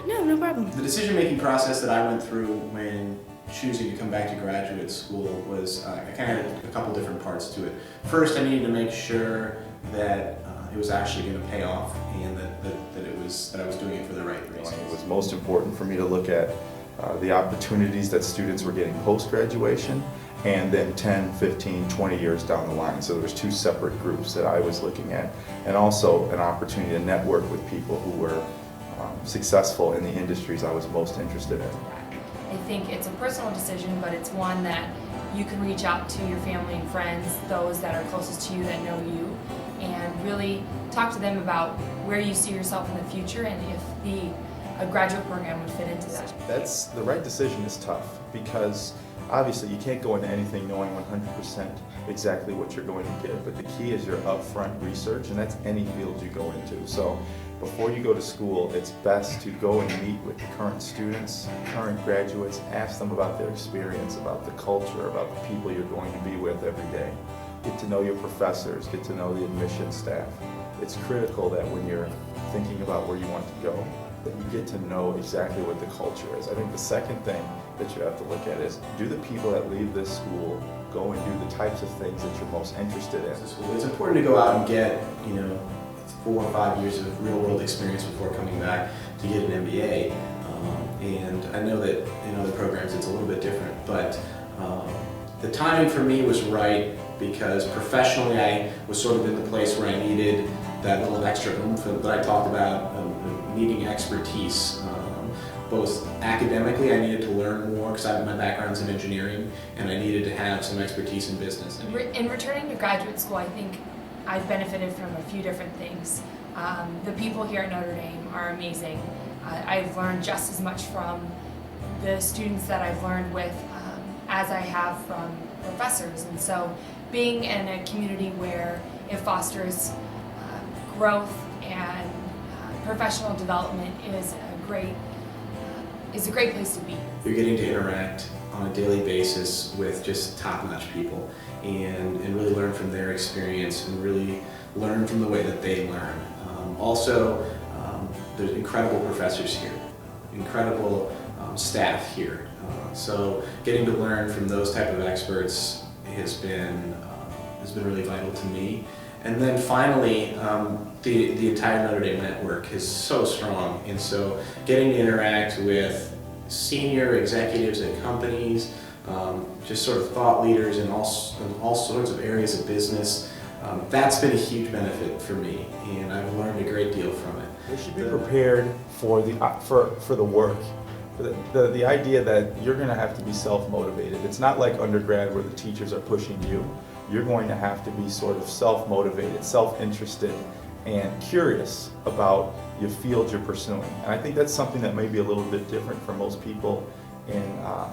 No, no problem. The decision-making process that I went through when choosing to come back to graduate school was I kind of had a couple different parts to it. First, I needed to make sure that it was actually going to pay off, and that I was doing it for the right reasons. It was most important for me to look at the opportunities that students were getting post-graduation, and then 10, 15, 20 years down the line. So there's two separate groups that I was looking at, and also an opportunity to network with people who were successful in the industries I was most interested in. I think it's a personal decision, but it's one that you can reach out to your family and friends, those that are closest to you that know you, and really talk to them about where you see yourself in the future and if a graduate program would fit into that. The right decision is tough because obviously you can't go into anything knowing 100% exactly what you're going to get, but the key is your upfront research, and that's any field you go into. So before you go to school, it's best to go and meet with the current students, current graduates, ask them about their experience, about the culture, about the people you're going to be with every day. Get to know your professors, get to know the admissions staff. It's critical that when you're thinking about where you want to go, that you get to know exactly what the culture is. I think the second thing that you have to look at is, do the people that leave this school go and do the types of things that you're most interested in? It's important to go out and get, 4 or 5 years of real-world experience before coming back to get an MBA. And I know that in other programs it's a little bit different, but the timing for me was right because professionally I was sort of in the place where I needed that little extra oomph that I talked about, needing expertise. Both academically, I needed to learn more because my background's in engineering, and I needed to have some expertise in business. In returning to graduate school, I think I've benefited from a few different things. The people here at Notre Dame are amazing. I've learned just as much from the students that I've learned with as I have from professors, and so being in a community where it fosters growth and professional development is a great place to be. You're getting to interact on a daily basis with just top-notch people and really learn from their experience and really learn from the way that they learn. There's incredible professors here, incredible staff here. So getting to learn from those type of experts has been really vital to me. And then finally, the entire Notre Dame network is so strong, and so getting to interact with senior executives at companies, just sort of thought leaders in all sorts of areas of business, that's been a huge benefit for me, and I've learned a great deal from it. They should be prepared for the work. The idea that you're going to have to be self-motivated. It's not like undergrad where the teachers are pushing you. You're going to have to be sort of self-motivated, self-interested, and curious about your field you're pursuing. And I think that's something that may be a little bit different for most people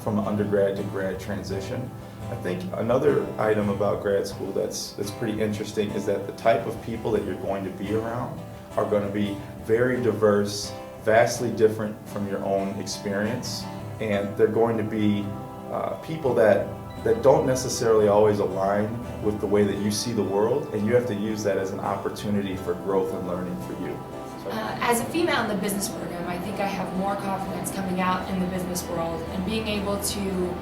from an undergrad to grad transition. I think another item about grad school that's pretty interesting is that the type of people that you're going to be around are going to be very diverse, vastly different from your own experience, and they're going to be people that don't necessarily always align with the way that you see the world, and you have to use that as an opportunity for growth and learning for you. As a female in the business program, I think I have more confidence coming out in the business world and being able to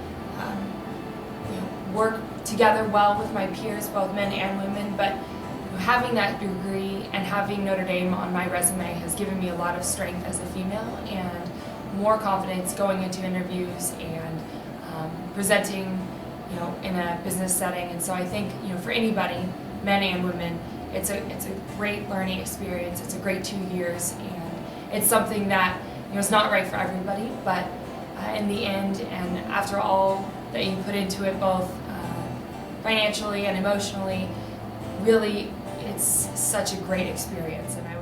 work together well with my peers, both men and women, but having that degree and having Notre Dame on my resume has given me a lot of strength as a female and more confidence going into interviews and presenting in a business setting. And so I think for anybody, men and women, it's a great learning experience. It's a great 2 years, and it's something that it's not right for everybody, but in the end and after all that you put into it, both financially and emotionally, really it's such a great experience, and I